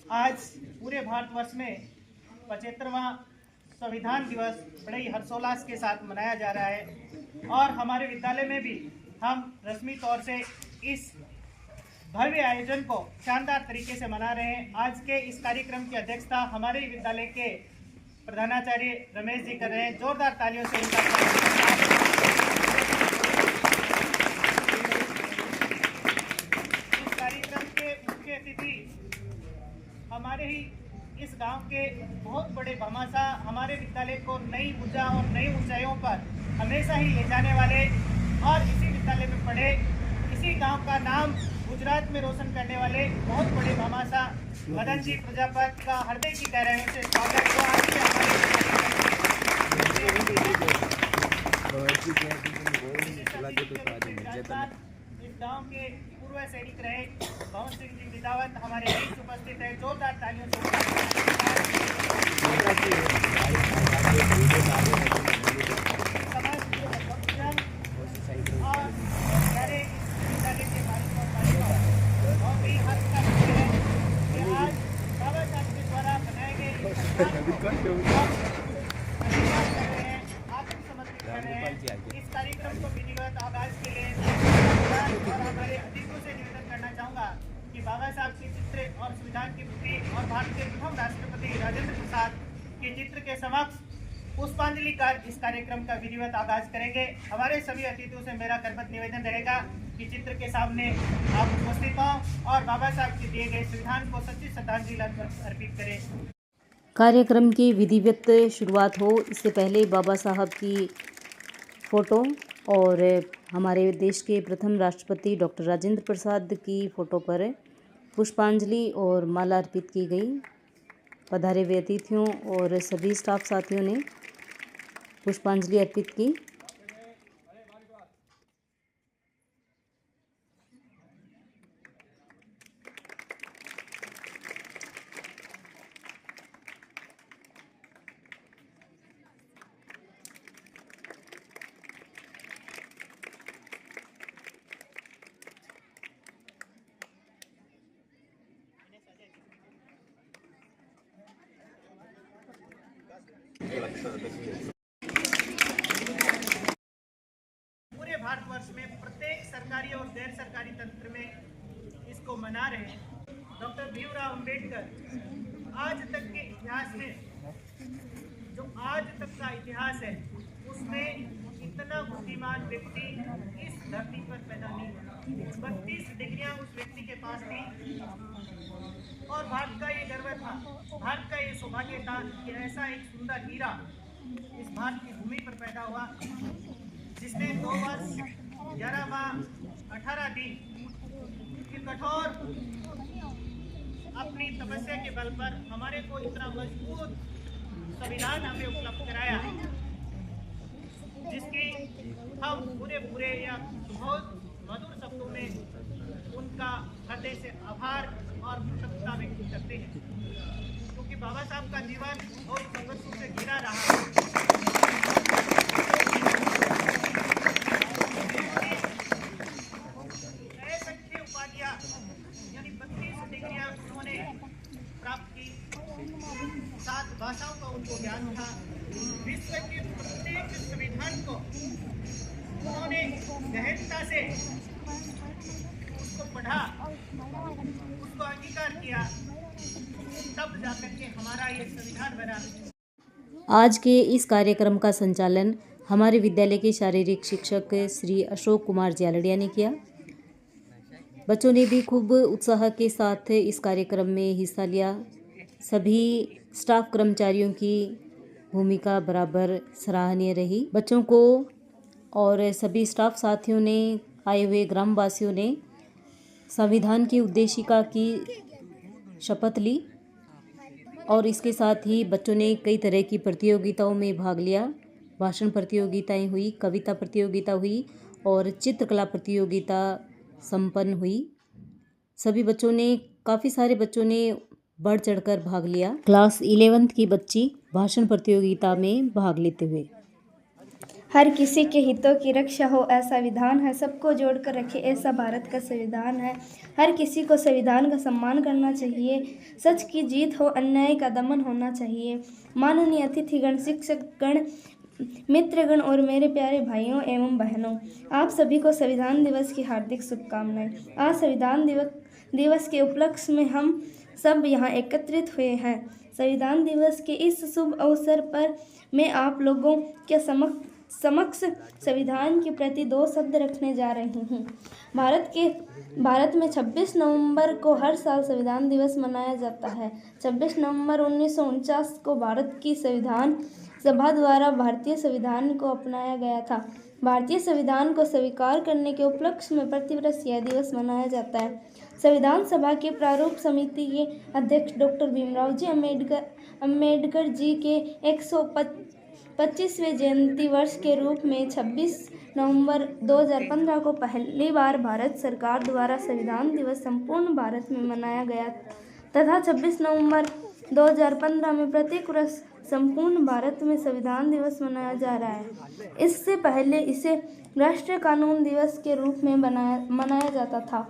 आज पूरे भारतवर्ष में 75वां संविधान दिवस बड़े ही हर्षोल्लास के साथ मनाया जा रहा है और हमारे विद्यालय में भी हम रस्मी तौर से इस भव्य आयोजन को शानदार तरीके से मना रहे हैं। आज के इस कार्यक्रम की अध्यक्षता हमारे ही विद्यालय के प्रधानाचार्य रमेश जी कर रहे हैं। जोरदार तालियों से इनका इस कार्यक्रम के मुख्य अतिथि हमारे ही इस गांव के बहुत बड़े भामाशाह, हमारे विद्यालय को नई ऊर्जा और नई ऊंचाइयों पर हमेशा ही ले जाने वाले और इसी विद्यालय में पढ़े, इसी गांव का नाम गुजरात में रोशन करने वाले बहुत बड़े भामाशाह मदन जी प्रजापति का हृदय की गहराइयों से स्वागत हुआ। इस गांव के पूर्व सैनिक रहे भवन सिंह जी विदावत हमारे बीच उपस्थित है। जोरदार तालियों से समाज के भक्तजन और प्यारे विद्यालय के बालिका और बालिकाओं और भी हर्ष का विषय है कि आज बाबा साहब के द्वारा बनाए गए आत्मसमर्पित कर रहे हैं। इस कार्यक्रम को विधिवत आगाज के लिए और हमारे अतिथियों से निवेदन करना चाहूँगा कि बाबा साहब के चित्र और संविधान की पुत्री और भारत के प्रथम राष्ट्रपति राजेंद्र प्रसाद के चित्र के समक्ष पुष्पांजलि कर इस कार्यक्रम का विधिवत आगाज करेंगे। हमारे सभी अतिथियों से मेरा करबद्ध निवेदन रहेगा कि चित्र के सामने आप उपस्थित हों और बाबा साहब के दिए गए संविधान को सच्ची श्रद्धांजलि अर्पित करें। कार्यक्रम की विधिवत शुरुआत हो इससे पहले बाबा साहब की फ़ोटो और हमारे देश के प्रथम राष्ट्रपति डॉक्टर राजेंद्र प्रसाद की फ़ोटो पर पुष्पांजलि और माला अर्पित की गई। पधारे हुए अतिथियों और सभी स्टाफ साथियों ने पुष्पांजलि अर्पित की। पूरे भारतवर्ष में प्रत्येक सरकारी और गैर सरकारी तंत्र में इसको मना रहे हैं। डॉक्टर भीमराव अंबेडकर आज तक के इतिहास में, जो आज तक का इतिहास है, उसमें इतना बुद्धिमान व्यक्ति इस धरती पर पैदा नहीं हुआ। 32 डिग्रियां उस व्यक्ति के पास थी और भारत का ये गर्व था, भारत का ये सौभाग्य था कि ऐसा एक सुंदर हीरा इस भारत की भूमि पर पैदा हुआ, जिसने 2 वर्ष 11 माह 18 दिन की कठोर अपनी तपस्या के बल पर हमारे को इतना मजबूत संविधान हमें उपलब्ध कराया, जिसकी हम पूरे या बहुत मधुर शब्दों में उनका हृदय से आभार और कृतज्ञता व्यक्त करते हैं, क्योंकि बाबा साहब का जीवन बहुत संघर्षों से घिरा रहा है। उपाधियां यानी 32 डिग्रियां उन्होंने प्राप्त की, 7 भाषाओं का उनको ज्ञान था। विश्व के प्रत्येक संविधान को उन्होंने गहनता से उसको पढ़ा, उसको अंगीकार किया, तब जाकर के हमारा ये संविधान बना। आज के इस कार्यक्रम का संचालन हमारे विद्यालय के शारीरिक शिक्षक श्री अशोक कुमार जालड़िया ने किया। बच्चों ने भी खूब उत्साह के साथ इस कार्यक्रम में हिस्सा लिया। सभी स्टाफ कर्मचारियों की भूमिका बराबर सराहनीय रही। बच्चों को और सभी स्टाफ साथियों ने, आए हुए ग्रामवासियों ने संविधान की उद्देशिका की शपथ ली और इसके साथ ही बच्चों ने कई तरह की प्रतियोगिताओं में भाग लिया। भाषण प्रतियोगिताएं हुई, कविता प्रतियोगिता हुई और चित्रकला प्रतियोगिता संपन्न हुई। सभी बच्चों ने, काफ़ी सारे बच्चों ने बढ़ चढ़कर भाग लिया। क्लास 11th की बच्ची भाषण प्रतियोगिता में भाग लेते हुए हर किसी के हितों की रक्षा हो ऐसा विधान है, सबको जोड़कर रखे ऐसा भारत का संविधान है। हर किसी को संविधान का सम्मान करना चाहिए, सच की जीत हो, अन्याय का दमन होना चाहिए। माननीय अतिथिगण, शिक्षकगण, मित्रगण और मेरे प्यारे भाइयों एवं बहनों, आप सभी को संविधान दिवस की हार्दिक शुभकामनाएं। आज संविधान दिवस के उपलक्ष्य में हम सब यहाँ एकत्रित हुए हैं। संविधान दिवस के इस शुभ अवसर पर मैं आप लोगों के समक्ष संविधान के प्रति 2 शब्द रखने जा रही हूँ। भारत में 26 नवंबर को हर साल संविधान दिवस मनाया जाता है। 26 नवंबर 1949 को भारत की संविधान सभा द्वारा भारतीय संविधान को अपनाया गया था। भारतीय संविधान को स्वीकार करने के उपलक्ष्य में प्रतिवर्ष यह दिवस मनाया जाता है। संविधान सभा के प्रारूप समिति के अध्यक्ष डॉक्टर भीमराव जी अम्बेडकर जी के 125वें जयंती वर्ष के रूप में 26 नवंबर 2015 को पहली बार भारत सरकार द्वारा संविधान दिवस संपूर्ण भारत में मनाया गया तथा 26 नवंबर 2015 में प्रत्येक वर्ष संपूर्ण भारत में संविधान दिवस मनाया जा रहा है। इससे पहले इसे राष्ट्रीय कानून दिवस के रूप में मनाया जाता था।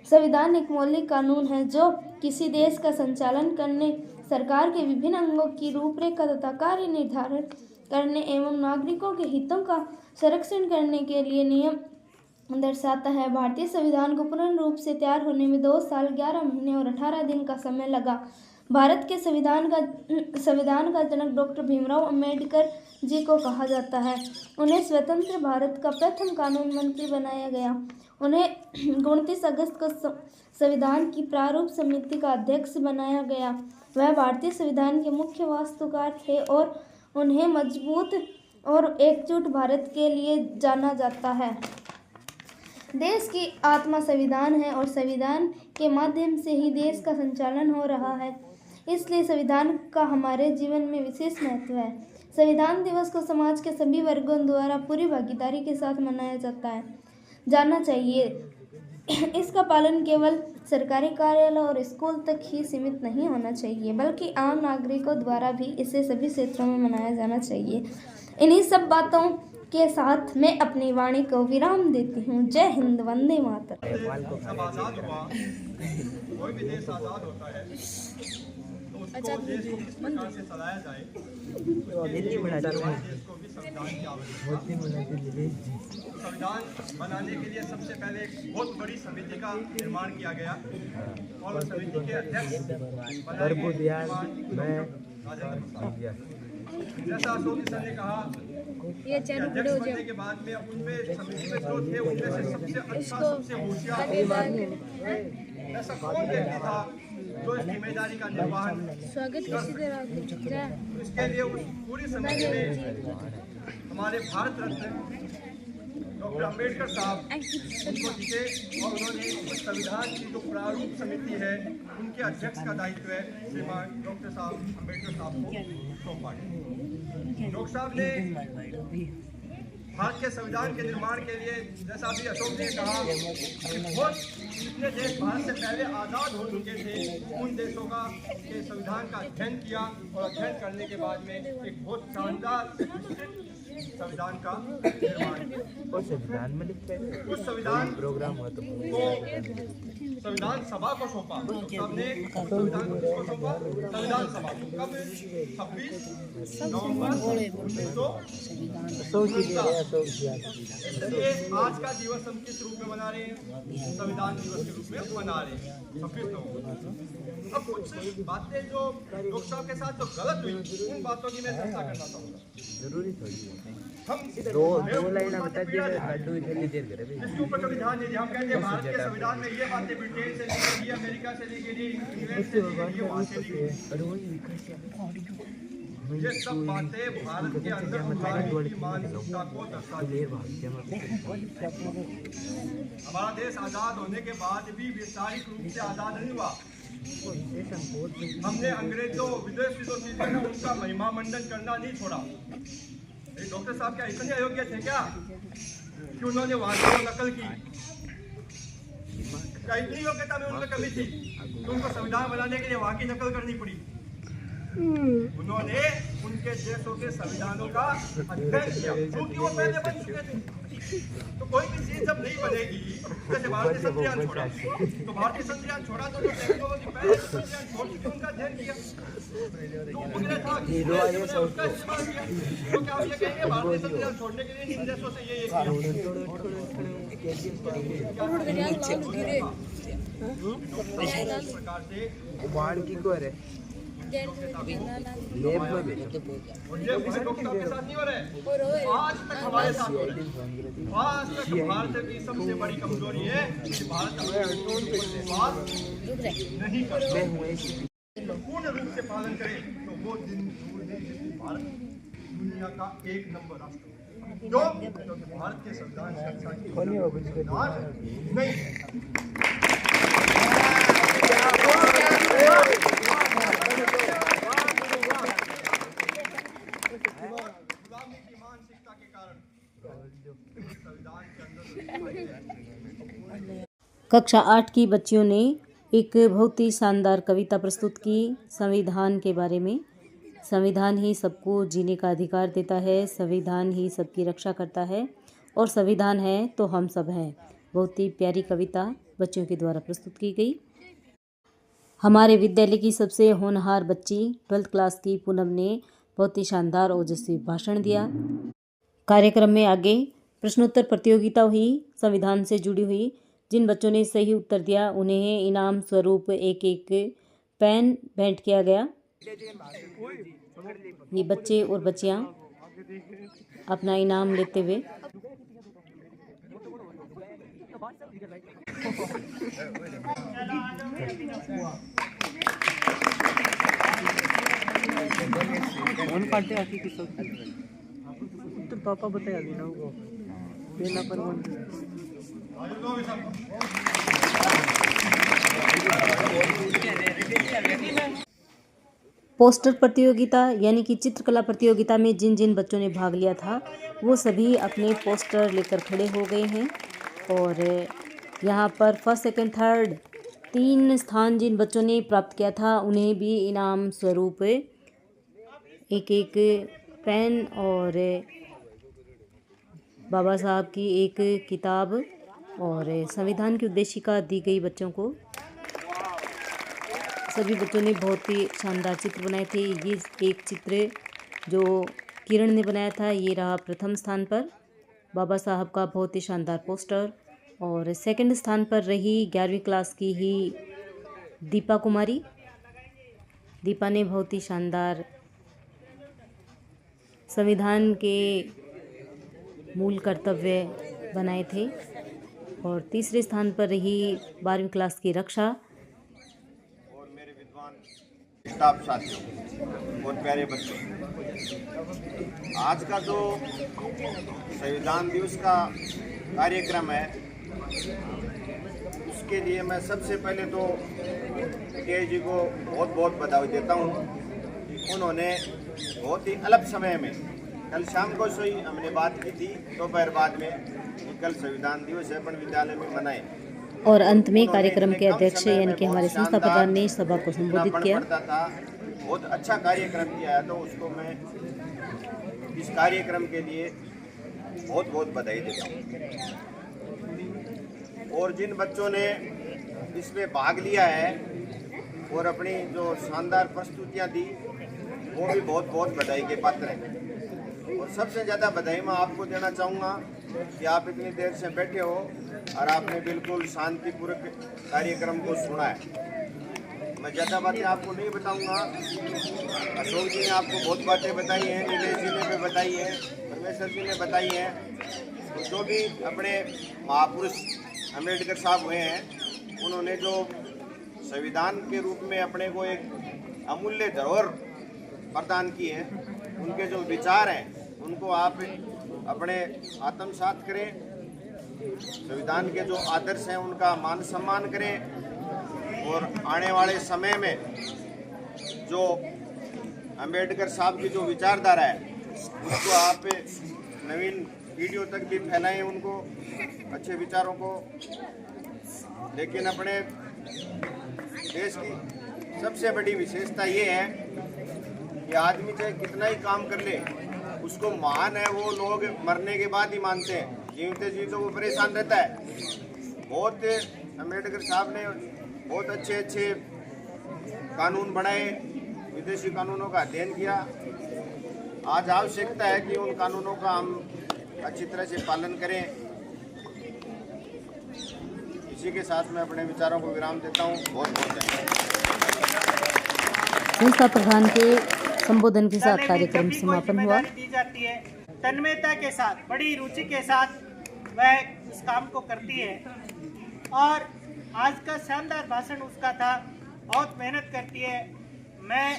संविधान एक मौलिक कानून है जो किसी देश का संचालन करने, सरकार के विभिन्न अंगों की रूपरेखा तथा कार्य निर्धारित करने एवं नागरिकों के हितों का संरक्षण करने के लिए नियम दर्शाता है। भारतीय संविधान को पूर्ण रूप से तैयार होने में 2 साल 11 महीने और 18 दिन का समय लगा। भारत के संविधान का जनक डॉक्टर भीमराव अम्बेडकर जी को कहा जाता है। उन्हें स्वतंत्र भारत का प्रथम कानून मंत्री बनाया गया। उन्हें 29 अगस्त को संविधान की प्रारूप समिति का अध्यक्ष बनाया गया। वह भारतीय संविधान के मुख्य वास्तुकार थे और उन्हें मजबूत और एकजुट भारत के लिए जाना जाता है। देश की आत्मा संविधान है और संविधान के माध्यम से ही देश का संचालन हो रहा है। इसलिए संविधान का हमारे जीवन में विशेष महत्व है। संविधान दिवस को समाज के सभी वर्गों द्वारा पूरी भागीदारी के साथ मनाया जाना चाहिए। इसका पालन केवल सरकारी कार्यालय और स्कूल तक ही सीमित नहीं होना चाहिए, बल्कि आम नागरिकों द्वारा भी इसे सभी क्षेत्रों में मनाया जाना चाहिए। इन्हीं सब बातों के साथ मैं अपनी वाणी को विराम देती हूँ। जय हिंद, वंदे मातरम। जब आज़ाद हुआ, कोई भी देश आज़ाद होता है तो उसको देश को किस प्रकार से चलाया जाए, देश को भी संविधान की आवश्यकता है। संविधान बनाने के लिए सबसे पहले एक बहुत बड़ी समिति का निर्माण किया गया और उस समिति के अध्यक्ष जैसा अशोक सर ने कहा, अध्यक्ष बनने के बाद में उनमें समिति में जो थे उनमें से सबसे अच्छा, सबसे होशियार ऐसा कौन व्यक्ति था जो इस जिम्मेदारी का निर्वहन इसके लिए उस पूरी समिति में हमारे भारत रत्न डॉक्टर अम्बेडकर साहब उनको जीते और उन्होंने उस संविधान की जो प्रारूप समिति है उनके अध्यक्ष का दायित्व है श्रीमान डॉक्टर साहब अम्बेडकर साहब को सौंपा गया। डॉक्टर साहब ने भारत के संविधान के निर्माण के लिए, जैसा अभी अशोक ने कहा, कि बहुत जितने देश भारत से पहले आज़ाद हो चुके थे उन देशों का के संविधान का अध्ययन किया और अध्ययन करने के बाद में एक बहुत शानदार संविधान का निर्माण और संविधान में लिखते हैं उस संविधान प्रोग्राम हो तो को संविधान सभा को सौंपा। सबने संविधान को किसको सौंपा? संविधान सभा को। कब? 26 नवंबर 1949। इसलिए आज का दिवस हम किस रूप में मना रहे हैं? संविधान दिवस के रूप में मना रहे हैं 26 नवंबर। अब कुछ बातें जो डॉक्टर साहब के साथ जो गलत हुई उन बातों की मैं चर्चा करना चाहूँगा। जरूरी थोड़ी हम दो लाइन बता दिए लड्डू इतनी देर करे इसके ऊपर कभी ध्यान नहीं दिया। हम कहते हैं भारत के संविधान में ये बातें ब्रिटेन से ली गई, अमेरिका से ली गई, इंग्लैंड से ली गई, वहाँ से ली गई। ये सब बातें भारत के अंदर उभारने की मानसिकता को दर्शाती है। हमारा देश आज़ाद होने के बाद भी वैचारिक रूप से आज़ाद नहीं हुआ। हमने अंग्रेजों विदेशी जो चीजें हैं उनका महिमा मंडन करना नहीं छोड़ा। डॉक्टर साहब क्या इतने अयोग्य थे क्या कि उन्होंने वहां से नकल की? क्या इतनी योग्यता में उनमें कमी थी कि उनको संविधान बनाने के लिए वहां की नकल करनी पड़ी? उन्होंने उनके देशों के संविधानों का अध्ययन किया, क्योंकि वो पहले बन चुके थे। तो कोई भी चीज जब नहीं बनेगी, जैसे भारतीय संविधान छोड़ा, तो भारतीय संविधान छोड़ा तो जो टेक्नोलॉजी पहले संविधान छोड़ चुके उनका अध्ययन किया, जो उन्होंने था उसका इस्तेमाल किया। तो क्या आप ये कहेंगे भारतीय संविधान छोड़ने के लिए इन देशों से ये किया? इस प्रकार से बाढ़ की को है लेब में भी और ये डॉक्टर के साथ नहीं हो रहे, आज तक हमारे साथ हो रहे। आज तक भारत की सबसे बड़ी कमजोरी है कि भारत अपने विश्वास नहीं करता। पूर्ण रूप से पालन करे तो वो दिन दूर नहीं जिसमें भारत दुनिया का 1 नंबर राष्ट्र है। क्योंकि भारत के संविधान से अच्छा नहीं है। गुलामी की मानसिकता के कारण संविधान के अंदर कक्षा 8 की बच्चियों ने एक बहुत ही शानदार कविता प्रस्तुत की संविधान के बारे में। संविधान ही सबको जीने का अधिकार देता है, संविधान ही सबकी रक्षा करता है और संविधान है तो हम सब हैं। बहुत ही प्यारी कविता बच्चों के द्वारा प्रस्तुत की गई। हमारे विद्यालय की सबसे होनहार बच्ची 12th क्लास की पूनम ने बहुत ही शानदार ओजस्वी भाषण दिया। कार्यक्रम में आगे प्रश्नोत्तर प्रतियोगिता हुई संविधान से जुड़ी हुई। जिन बच्चों ने सही उत्तर दिया उन्हें इनाम स्वरूप एक पेन भेंट किया गया। ये बच्चे और बच्चियां अपना इनाम लेते हुए कौन काटे आके किसको तो पापा बताया अभी ना वो लेना पर कौन पोस्टर प्रतियोगिता यानी कि चित्रकला प्रतियोगिता में जिन जिन बच्चों ने भाग लिया था वो सभी अपने पोस्टर लेकर खड़े हो गए हैं। और यहाँ पर फर्स्ट सेकंड थर्ड 3 स्थान जिन बच्चों ने प्राप्त किया था उन्हें भी इनाम स्वरूप एक पेन और बाबा साहब की एक किताब और संविधान की उद्देशिका दी गई बच्चों को। सभी बच्चों ने बहुत ही शानदार चित्र बनाए थे। ये एक चित्र जो किरण ने बनाया था ये रहा प्रथम स्थान पर, बाबा साहब का बहुत ही शानदार पोस्टर। और सेकंड स्थान पर रही 11वीं क्लास की ही दीपा कुमारी। दीपा ने बहुत ही शानदार संविधान के मूल कर्तव्य बनाए थे। और तीसरे स्थान पर रही 12वीं क्लास की रक्षा। और मेरे विद्वान स्टाफ साथियों और प्यारे बच्चों, आज का जो संविधान दिवस का कार्यक्रम है उसके लिए मैं सबसे पहले तो के जी को बहुत बहुत बधाई देता हूँ। उन्होंने बहुत ही अलग समय में, कल शाम को सोई हमने बात की थी दोपहर बाद में कि कल संविधान दिवस है अपन विद्यालय में मनाएं। और अंत में कार्यक्रम के अध्यक्ष यानी कि हमारे संस्था प्रधान ने सभा को संबोधित किया। बहुत अच्छा कार्यक्रम किया है, तो उसको मैं इस कार्यक्रम के लिए बहुत बहुत बधाई देता हूँ। और जिन बच्चों ने इसमें भाग लिया है और अपनी जो शानदार प्रस्तुतियाँ दी वो भी बहुत बहुत बधाई के पात्र हैं। और सबसे ज़्यादा बधाई मैं आपको देना चाहूँगा कि आप इतनी देर से बैठे हो और आपने बिल्कुल शांतिपूर्वक कार्यक्रम को सुना है। मैं ज़्यादा बातें आपको नहीं बताऊँगा। अशोक जी ने आपको बहुत बातें बताई हैं, नीलेश जी ने भी बताई हैं, परमेश्वर जी ने बताई हैं। तो जो भी अपने महापुरुष अम्बेडकर साहब हुए हैं उन्होंने जो संविधान के रूप में अपने को एक अमूल्य धरोहर प्रदान की है, उनके जो विचार हैं उनको आप अपने आत्मसात करें। संविधान के जो आदर्श हैं उनका मान सम्मान करें। और आने वाले समय में जो अम्बेडकर साहब की जो विचारधारा है उसको आप नवीन पीढ़ियों तक भी फैलाएं, उनको अच्छे विचारों को। लेकिन अपने देश की सबसे बड़ी विशेषता ये है कि आदमी चाहे कितना ही काम कर ले, उसको महान है वो लोग मरने के बाद ही मानते हैं, जीवते जी तो वो परेशान रहता है। बहुत अम्बेडकर साहब ने बहुत अच्छे अच्छे कानून बनाए, विदेशी कानूनों का अध्ययन किया। आज आवश्यकता है कि उन कानूनों का हम अच्छी तरह से पालन करें। इसी के साथ मैं अपने विचारों को विराम देता हूँ। बहुत बहुत धन्यवाद। संस्था प्रधान के संबोधन के साथ कार्यक्रम सभी को समापन हुआ। जिम्मेदारी दी जाती है, तन्मयता के साथ, बड़ी रुचि के साथ वह इस काम को करती है। और आज का शानदार भाषण उसका था, बहुत मेहनत करती है। मैं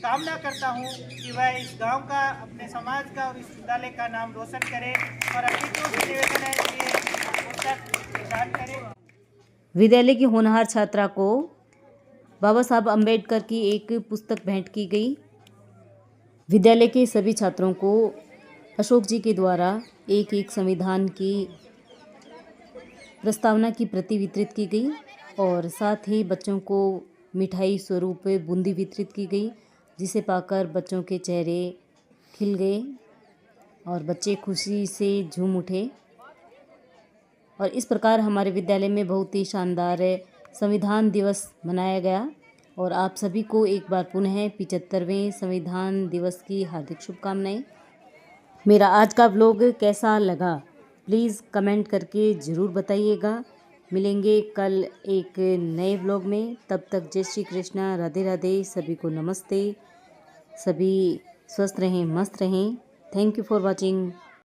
कामना करता हूँ कि वह इस गांव का, अपने समाज का और इस विद्यालय का नाम रोशन करे और अतिथियों से निवेदन है कि ये पुस्तक प्रदान करें। विद्यालय की होनहार छात्रा को बाबा साहब अम्बेडकर की एक पुस्तक भेंट की गई। विद्यालय के सभी छात्रों को अशोक जी के द्वारा एक एक संविधान की प्रस्तावना की प्रति वितरित की गई और साथ ही बच्चों को मिठाई स्वरूप बूंदी वितरित की गई, जिसे पाकर बच्चों के चेहरे खिल गए और बच्चे खुशी से झूम उठे। और इस प्रकार हमारे विद्यालय में बहुत ही शानदार संविधान दिवस मनाया गया। और आप सभी को एक बार पुनः 75वें संविधान दिवस की हार्दिक शुभकामनाएं। मेरा आज का व्लॉग कैसा लगा प्लीज़ कमेंट करके ज़रूर बताइएगा। मिलेंगे कल एक नए व्लॉग में। तब तक जय श्री कृष्णा, राधे राधे, सभी को नमस्ते। सभी स्वस्थ रहें, मस्त रहें। Thank you for watching.